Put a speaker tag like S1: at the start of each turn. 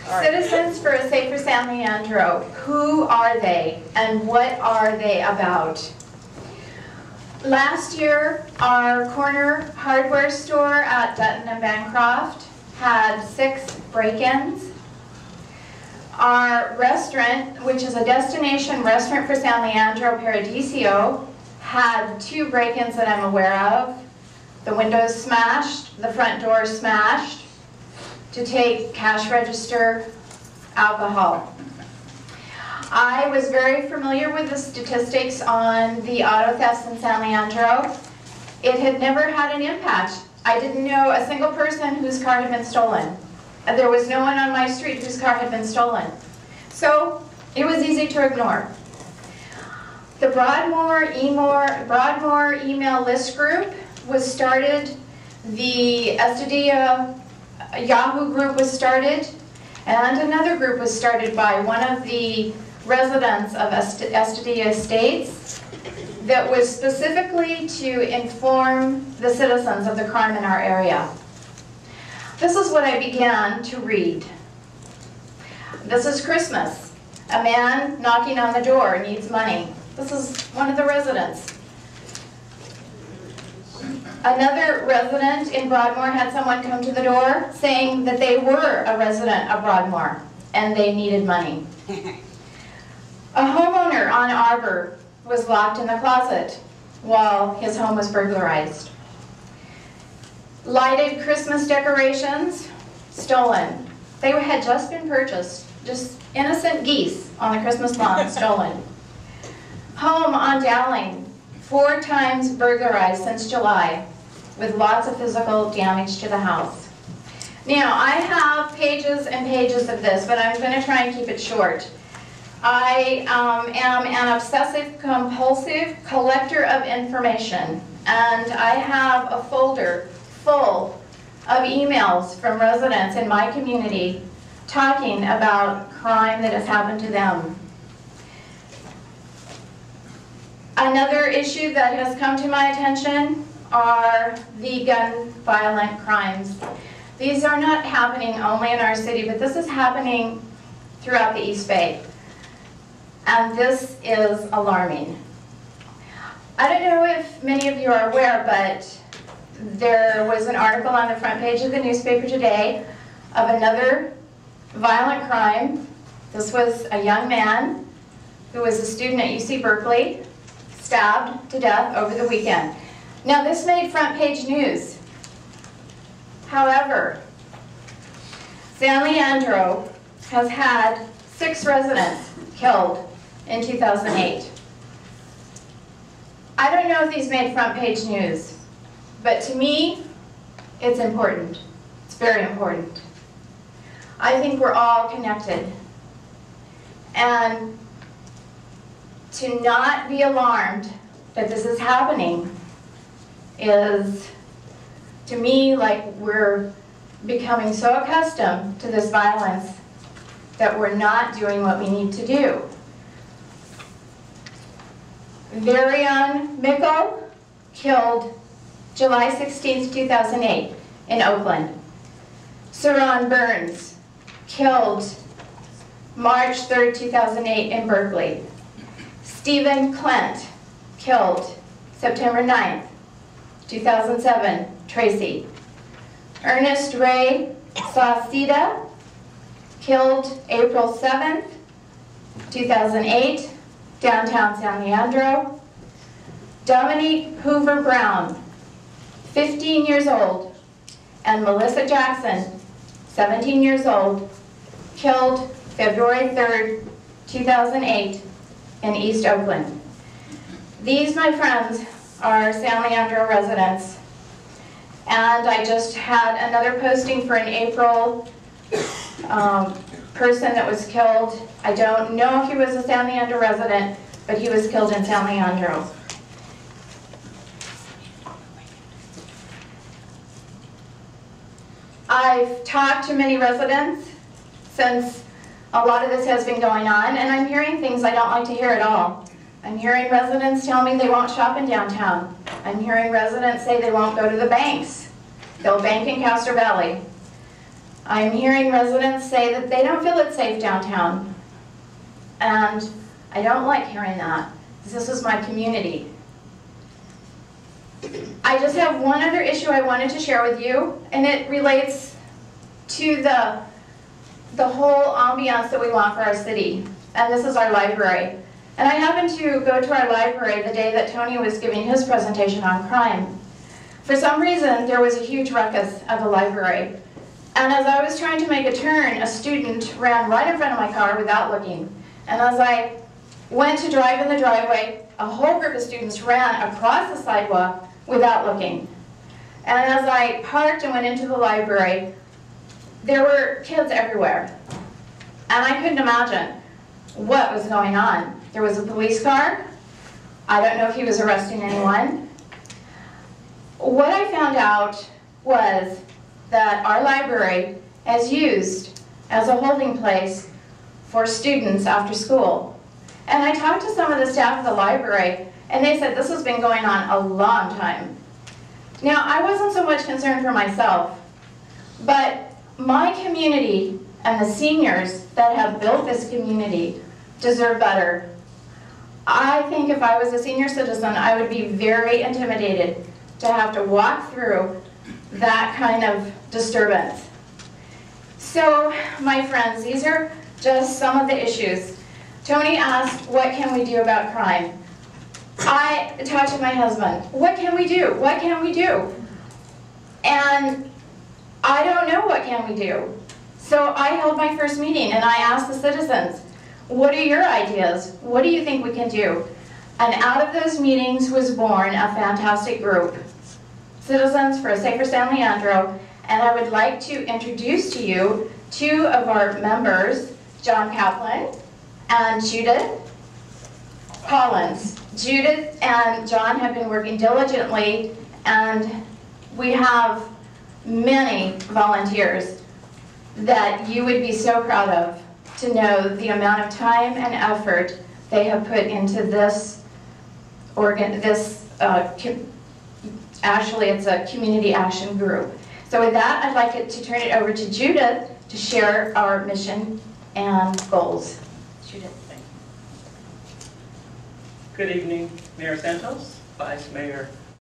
S1: Citizens for a Safer San Leandro, who are they and what are they about? Last year, our corner hardware store at Dutton and Bancroft had 6 break-ins. Our restaurant, which is a destination restaurant for San Leandro, Paradiso, had 2 break-ins that I'm aware of. The windows smashed, the front door smashed to take cash register, alcohol. I was very familiar with the statistics on the auto thefts in San Leandro. It had never had an impact. I didn't know a single person whose car had been stolen. There was no one on my street whose car had been stolen. So it was easy to ignore. The Broadmoor email list group was started. The Estadia Yahoo group was started. And another group was started by one of the residents of Estadia Estates that was specifically to inform the citizens of the crime in our area. This is what I began to read. This is Christmas. A man knocking on the door needs money. This is one of the residents. Another resident in Broadmoor had someone come to the door saying that they were a resident of Broadmoor and they needed money. A homeowner on Arbor was locked in the closet while his home was burglarized. Lighted Christmas decorations, stolen. They had just been purchased, just innocent geese on the Christmas lawn, stolen. Home on Dowling, 4 times burglarized since July, with lots of physical damage to the house. Now, I have pages and pages of this, but I'm going to try and keep it short. I am an obsessive-compulsive collector of information, and I have a folder full of emails from residents in my community talking about crime that has happened to them. Another issue that has come to my attention are the gun violent crimes. These are not happening only in our city, but this is happening throughout the East Bay. And this is alarming. I don't know if many of you are aware, but there was an article on the front page of the newspaper today of another violent crime. This was a young man who was a student at UC Berkeley, stabbed to death over the weekend. Now, this made front page news. However, San Leandro has had 6 residents killed in 2008. I don't know if these made front page news, but to me, it's important. It's very important. I think we're all connected. And to not be alarmed that this is happening is, to me, like we're becoming so accustomed to this violence that we're not doing what we need to do. Varian Mickle killed July 16, 2008 in Oakland. Saron Burns killed March 3, 2008 in Berkeley. Stephen Klent killed September 9, 2007, Tracy. Ernest Ray Sauceda killed April 7, 2008, downtown San Leandro. Dominique Hoover Brown, 15 years old, and Melissa Jackson, 17 years old, killed February 3rd, 2008 in East Oakland. These, my friends, are San Leandro residents. And I just had another posting for an April person that was killed. I don't know if he was a San Leandro resident, but he was killed in San Leandro. I've talked to many residents since a lot of this has been going on, and I'm hearing things I don't like to hear at all. I'm hearing residents tell me they won't shop in downtown. I'm hearing residents say they won't go to the banks. They'll bank in Castro Valley. I'm hearing residents say that they don't feel it's safe downtown. And I don't like hearing that, because this is my community. I just have one other issue I wanted to share with you, and it relates to the whole ambiance that we want for our city. And this is our library. And I happened to go to our library the day that Tony was giving his presentation on crime. For some reason, there was a huge ruckus at the library. And as I was trying to make a turn, a student ran right in front of my car without looking. And as I went to drive in the driveway, a whole group of students ran across the sidewalk without looking. And as I parked and went into the library, there were kids everywhere. And I couldn't imagine what was going on. There was a police car. I don't know if he was arresting anyone. What I found out was that our library is used as a holding place for students after school. And I talked to some of the staff of the library, and they said this has been going on a long time. Now, I wasn't so much concerned for myself, but my community and the seniors that have built this community deserve better. I think if I was a senior citizen, I would be very intimidated to have to walk through that kind of disturbance. So, my friends, these are just some of the issues. Tony asked, what can we do about crime? I talked to my husband, what can we do? What can we do? And I don't know what can we do. So I held my first meeting and I asked the citizens, what are your ideas? What do you think we can do? And out of those meetings was born a fantastic group, Citizens for a Safer San Leandro, and I would like to introduce to you two of our members, John Kaplan and Judith Collins. Judith and John have been working diligently, and we have many volunteers that you would be so proud of to know the amount of time and effort they have put into this actually it's a community action group. So with that, I'd like to turn it over to Judith to share our mission and goals. Judith.
S2: Good evening, Mayor Santos, Vice Mayor